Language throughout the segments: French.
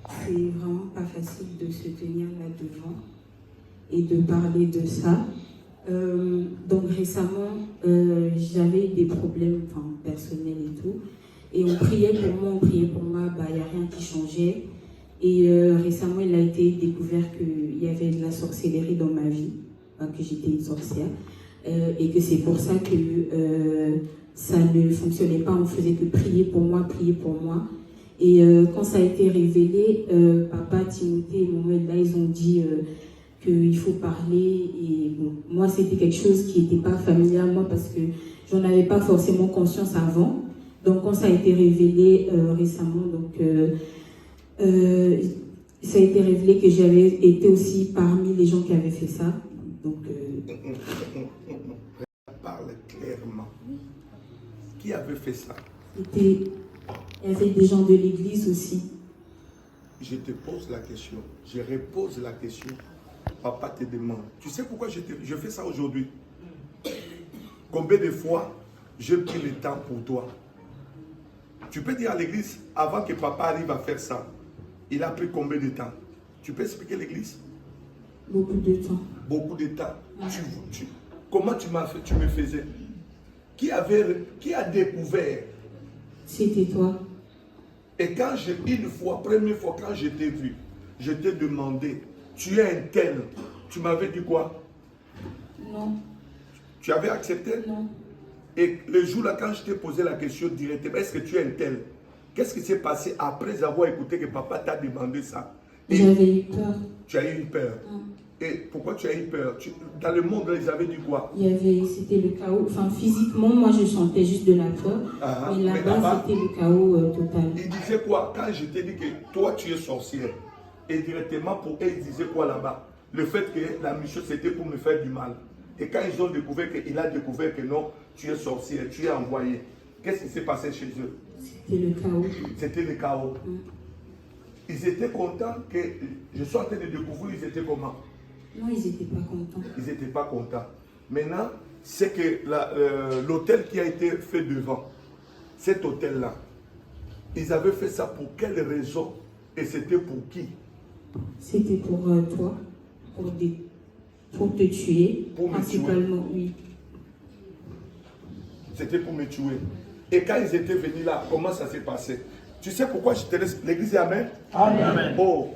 C'est vraiment pas facile de se tenir là devant et de parler de ça. Donc récemment, j'avais des problèmes personnels et tout. Et on priait pour moi, il n'y a rien qui changeait. Et récemment, il a été découvert qu'il y avait de la sorcellerie dans ma vie, que j'étais une sorcière. Et que c'est pour ça que ça ne fonctionnait pas. On faisait que prier pour moi, prier pour moi. Et quand ça a été révélé, papa, Timothée et Manuel, là, ils ont dit qu'il faut parler. Et bon, moi, c'était quelque chose qui n'était pas familier à moi parce que j'en avais pas forcément conscience avant. Donc, quand ça a été révélé récemment, ça a été révélé que j'avais été aussi parmi les gens qui avaient fait ça. Donc, parle clairement. Qui avait fait ça? Il y avait des gens de l'église aussi. Je te pose la question. Je repose la question. Papa te demande. Tu sais pourquoi je fais ça aujourd'hui? Combien de fois j'ai pris le temps pour toi? Tu peux dire à l'église, avant que papa arrive à faire ça, il a pris combien de temps? Tu peux expliquer l'église? Beaucoup de temps. Beaucoup de temps. Comment tu me faisais? Qui a découvert? C'était toi. Et une fois, première fois, quand je t'ai vu, je t'ai demandé, tu es un tel. Tu m'avais dit quoi? Non. Tu avais accepté? Non. Et le jour-là, quand je t'ai posé la question directement, est-ce que tu es un tel? Qu'est-ce qui s'est passé après avoir écouté que papa t'a demandé ça? J'avais eu peur. Tu as eu peur. Et pourquoi tu as eu peur? Dans le monde, ils avaient dit quoi? C'était le chaos. Physiquement, moi, je sentais juste de la peur. Mais là-bas, c'était le chaos total. Ils disaient quoi? Quand je t'ai dit que toi, tu es sorcière, et directement pour eux, ils disaient quoi là-bas? Le fait que la mission, c'était pour me faire du mal. Et quand ils ont découvert qu'il a découvert que non, tu es sorcière, tu es envoyé. Qu'est-ce qui s'est passé chez eux? C'était le chaos. C'était le chaos. Ils étaient contents que je sois en train de découvrir, ils étaient comment? Non, ils n'étaient pas contents. Ils n'étaient pas contents. Maintenant, c'est que l'hôtel qui a été fait devant, cet hôtel-là, ils avaient fait ça pour quelle raison? Et c'était pour qui? C'était pour toi, pour te tuer, pour principalement, oui. C'était pour me tuer. Et quand ils étaient venus là, comment ça s'est passé? Tu sais pourquoi je te laisse? L'église est amen? Amen. Oh,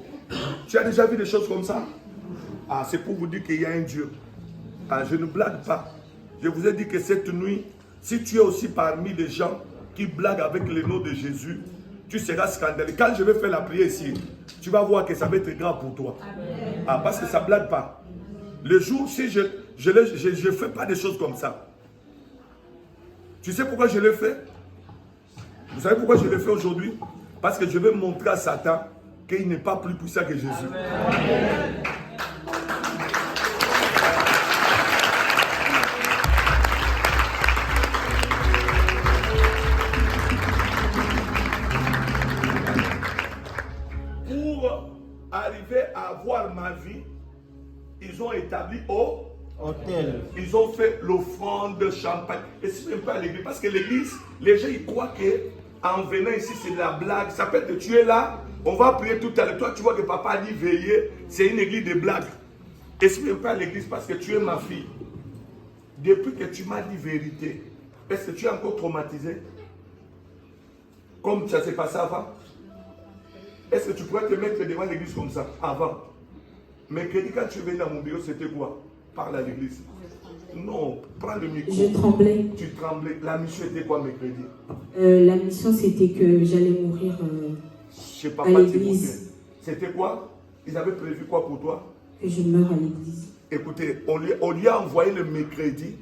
tu as déjà vu des choses comme ça? Ah, c'est pour vous dire qu'il y a un Dieu. Ah, je ne blague pas. Je vous ai dit que cette nuit, si tu es aussi parmi les gens qui blaguent avec le nom de Jésus, tu seras scandaleux. Quand je vais faire la prière ici, tu vas voir que ça va être grave pour toi. Amen. Ah, parce que ça ne blague pas. Le jour, si je ne fais pas des choses comme ça. Tu sais pourquoi je le fais? Vous savez pourquoi je le fais aujourd'hui? Parce que je vais montrer à Satan qu'il n'est pas plus puissant que Jésus. Amen. Pour arriver à avoir ma vie, ils ont établi hôtel. Ils ont fait l'offrande de champagne. Et c'est même pas à l'église. Parce que l'église, les gens ils croient qu'en venant ici, c'est de la blague. Ça peut être que tu es là, on va prier tout à l'heure. Toi, tu vois que papa a dit veiller, c'est une église de blagues. Et c'est même pas à l'église parce que tu es ma fille. Depuis que tu m'as dit vérité, est-ce que tu es encore traumatisé? Comme ça s'est passé avant? Est-ce que tu pourrais te mettre devant l'église comme ça, avant? Mercredi, quand tu es venu dans mon bureau, c'était quoi? Parle à l'église. Non, prends le micro. Je tremblais. Tu tremblais. La mission était quoi mercredi? La mission, c'était que j'allais mourir chez papa à l'église. C'était quoi? Ils avaient prévu quoi pour toi? Que je meure à l'église. Écoutez, on lui a envoyé le mercredi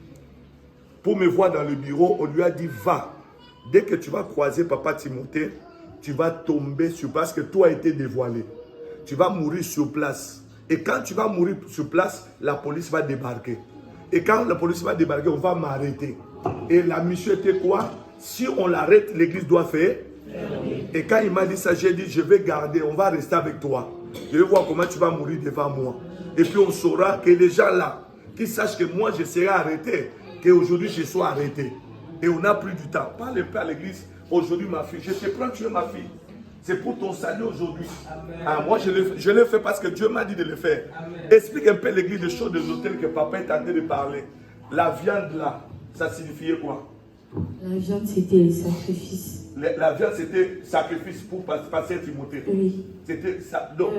pour me voir dans le bureau. On lui a dit, va. Dès que tu vas croiser papa Timothée, tu vas tomber sur place, que tout a été dévoilé. Tu vas mourir sur place. Et quand tu vas mourir sur place, la police va débarquer. Et quand la police va débarquer, on va m'arrêter. Et la mission était quoi? Si on l'arrête, l'église doit faire. Et quand il m'a dit ça, j'ai dit, je vais garder, on va rester avec toi. Je vais voir comment tu vas mourir devant moi. Et puis on saura que les gens là, qui sachent que moi je serai arrêté, qu'aujourd'hui je sois arrêté. Et on n'a plus du temps. Parle un peu à l'église. Aujourd'hui ma fille, je te prends, tu es ma fille. C'est pour ton salut aujourd'hui. Ah, moi, je le fais parce que Dieu m'a dit de le faire. Explique un peu l'église des choses de l'hôtel que papa est en train de parler. La viande là, ça signifiait quoi? La viande, c'était les sacrifices. La viande, c'était sacrifice pour passer Timothée. Oui. C'était ça. Donc,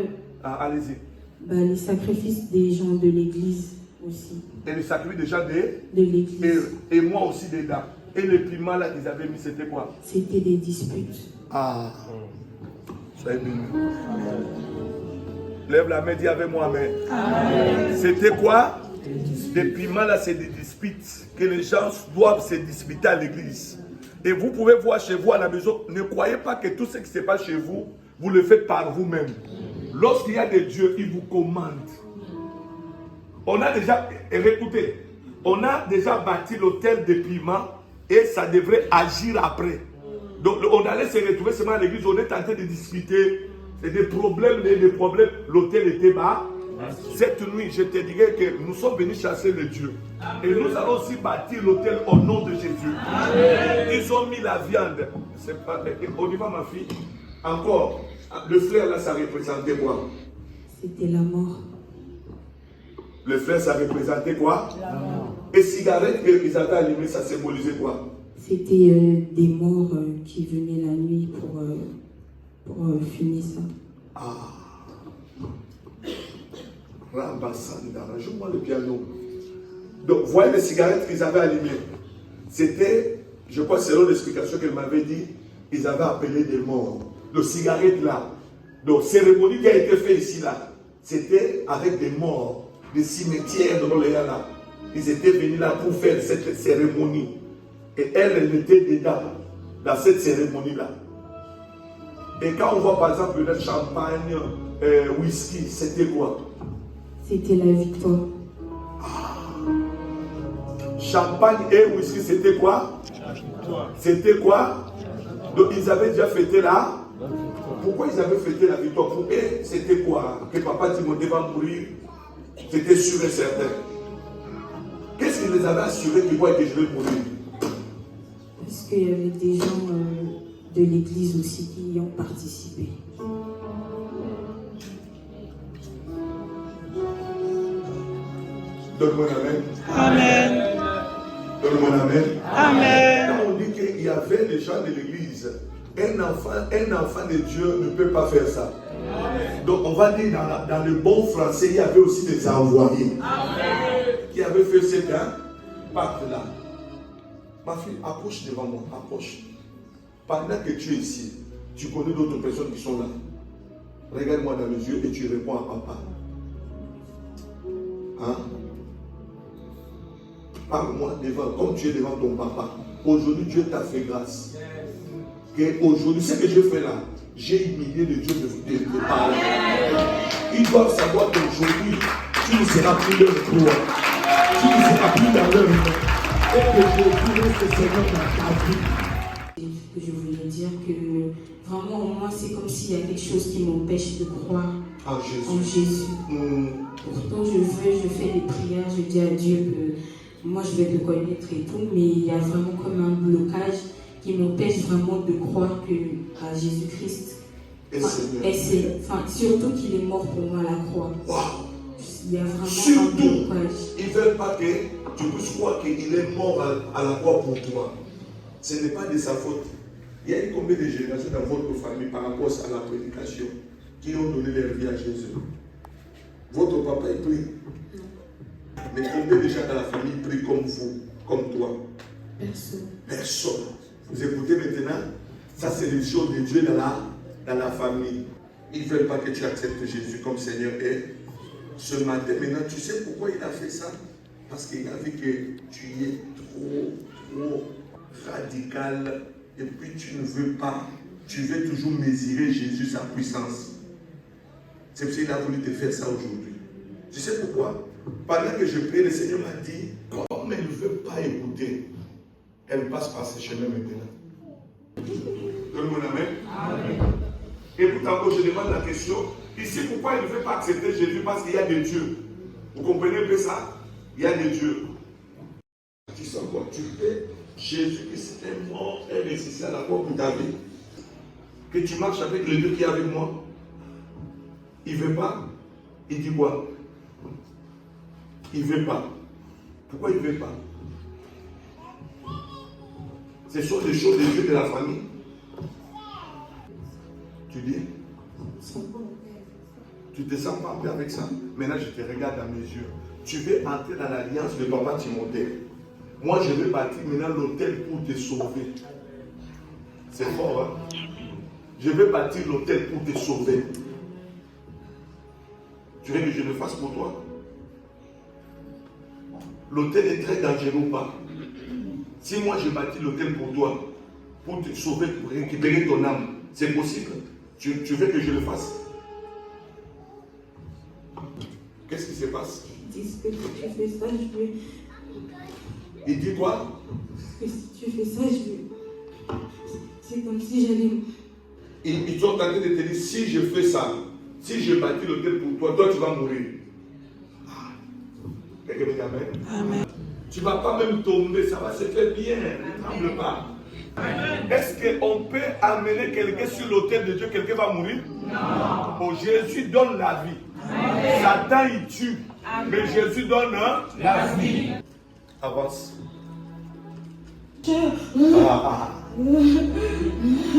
allez-y. Bah, les sacrifices des gens de l'église aussi. Et les sacrifices des gens de l'église. Et moi aussi dedans. Et les piments là qu'ils avaient mis, c'était quoi? C'était des disputes. Ah. Soyez bénis. Lève la main, dis avec moi, amen. C'était quoi? Des piments là, c'est des disputes que les gens doivent se disputer à l'église. Et vous pouvez voir chez vous à la maison, ne croyez pas que tout ce qui se passe chez vous, vous le faites par vous-même. Lorsqu'il y a des dieux, ils vous commandent. On a déjà, écoutez, on a déjà bâti l'hôtel des piments et ça devrait agir après. Donc on allait se retrouver seulement à l'église, on est en train de discuter, c'est des problèmes, l'hôtel était bas. Cette nuit, je te dirais que nous sommes venus chasser le Dieu. Et nous allons aussi bâtir l'hôtel au nom de Jésus. Ils ont mis la viande. On y va, ma fille. Encore, le fleur là, ça représentait quoi? C'était la mort. Le fleur, ça représentait quoi? La mort. Et cigarettes qu'ils avaient allumées, ça symbolisait quoi? C'était des morts qui venaient la nuit pour fumer ça. Ah. Rambasandara, joue-moi le piano. Donc, voyez les cigarettes qu'ils avaient allumées. C'était, je crois, selon l'explication qu'elle m'avait dit, ils avaient appelé des morts. Le cigarette là. Donc, cérémonie qui a été faite ici là, c'était avec des morts, des cimetières de l'Oléa là. Ils étaient venus là pour faire cette cérémonie. Et elle était dedans, dans cette cérémonie là. Et quand on voit par exemple le champagne, whisky, c'était quoi? C'était la victoire. Champagne et whisky, c'était quoi? C'était quoi? Donc ils avaient déjà fêté là. Pourquoi ils avaient fêté la victoire? Pour eux, c'était quoi? Que papa Timothée va mourir. C'était sûr et certain. Qu'est-ce qu'ils les avait assuré qu'ils voient que je vais mourir? Parce qu'il y avait des gens de l'église aussi qui y ont participé. Donne-moi un amen. Amen. Donne-moi un amen. Amen. Quand on dit qu'il y avait des gens de l'église, un enfant de Dieu ne peut pas faire ça. Amen. Donc on va dire dans le bon français, il y avait aussi des envoyés. Amen. Qui avaient fait cet pacte-là. Ma fille, approche devant moi, approche. Pendant que tu es ici, tu connais d'autres personnes qui sont là. Regarde-moi dans les yeux et tu réponds à papa. Hein? Parle-moi devant, comme tu es devant ton papa. Aujourd'hui, Dieu t'a fait grâce. Et aujourd'hui, ce que je fais là, j'ai humilié le Dieu de parler. Ils doivent savoir qu'aujourd'hui, tu ne seras plus leur proie. Tu ne seras plus dans leur main. Et que Jésus reste Seigneur dans ta vie. Je voulais dire que vraiment, moi, c'est comme s'il y a quelque chose qui m'empêche de croire en Jésus. Pourtant, je fais des prières, je dis à Dieu que moi, je vais te connaître et tout, mais il y a vraiment comme un blocage qui m'empêche vraiment de croire à Jésus-Christ. Surtout qu'il est mort pour moi à la croix. Wow. Il y a vraiment surtout, un blocage. Ils ne veulent pas que tu puisses croire qu'il est mort à la croix pour toi. Ce n'est pas de sa faute. Il y a eu combien de générations dans votre famille par rapport à la prédication qui ont donné leur vie à Jésus? Votre papa est pris. Mais combien de gens dans la famille prient comme vous, comme toi? Personne. Personne. Vous écoutez maintenant? Ça, c'est les choses de Dieu dans la famille. Ils ne veulent pas que tu acceptes Jésus comme Seigneur. Et ce matin, maintenant, tu sais pourquoi il a fait ça? Parce qu'il a vu que tu es trop radical. Et puis tu ne veux pas. Tu veux toujours mesurer Jésus, sa puissance. C'est parce qu'il a voulu te faire ça aujourd'hui. Tu sais pourquoi? Pendant que je prie, le Seigneur m'a dit, comme elle ne veut pas écouter, elle passe par ce chemin maintenant. Donne-moi la main. Amen. Et pourtant, je demande la question, ici, pourquoi il ne veut pas accepter Jésus? Parce qu'il y a des dieux. Vous comprenez un peu ça? Il y a des dieux. Tu sais quoi? Tu fais Jésus qui s'était mort et ressuscité à la croix pour ta vie. que tu marches avec le Dieu qui est avec moi. Il ne veut pas. Il dit quoi? Il ne veut pas. Pourquoi il ne veut pas? Ce sont des choses des Dieu de la famille. Tu dis? Tu te sens pas en paix avec ça? Maintenant, je te regarde dans mes yeux. Tu veux entrer dans l'alliance de Papa Timothée. Moi, je vais bâtir maintenant l'hôtel pour te sauver. C'est fort, hein? Je vais bâtir l'hôtel pour te sauver. Tu veux que je le fasse pour toi? L'hôtel est très dangereux ou pas? Si moi, je bâtis l'hôtel pour toi, pour te sauver, pour récupérer ton âme, c'est possible? Tu veux que je le fasse? Qu'est-ce qui se passe? Ils disent que si tu fais ça, je vais... Il dit quoi? Que si tu fais ça, je vais... C'est comme si j'allais... Ils sont en train de te dire, si je fais ça, si je bâtis l'hôtel pour toi, toi tu vas mourir. Quelqu'un me dit amen. Amen. Tu ne vas pas même tomber, ça va se faire bien. Ne tremble pas. Est-ce qu'on peut amener quelqu'un sur l'autel de Dieu, quelqu'un va mourir? Non. Oh, Jésus donne la vie. Amen. Satan il tue. Amen. Mais Jésus donne la vie. Avance.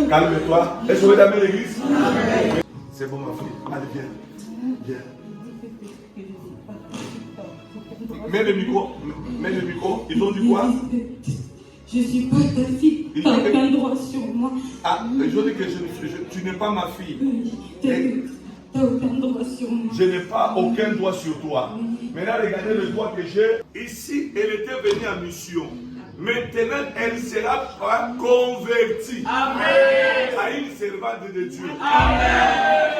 Calme-toi. Est-ce que vous êtes à l'église? C'est bon ma fille. Allez, viens. Viens. Mets le micro. Mets le micro. Ils ont dit quoi? Je ne suis pas ta fille. Tu n'as aucun droit sur moi. Ah, je dis que tu n'es pas ma fille. Tu n'as aucun droit sur moi. Je n'ai pas aucun droit sur toi. Maintenant, regardez le droit que j'ai. Ici, elle était venue en mission. Maintenant, elle sera convertie. Amen. À une servante de Dieu. Amen.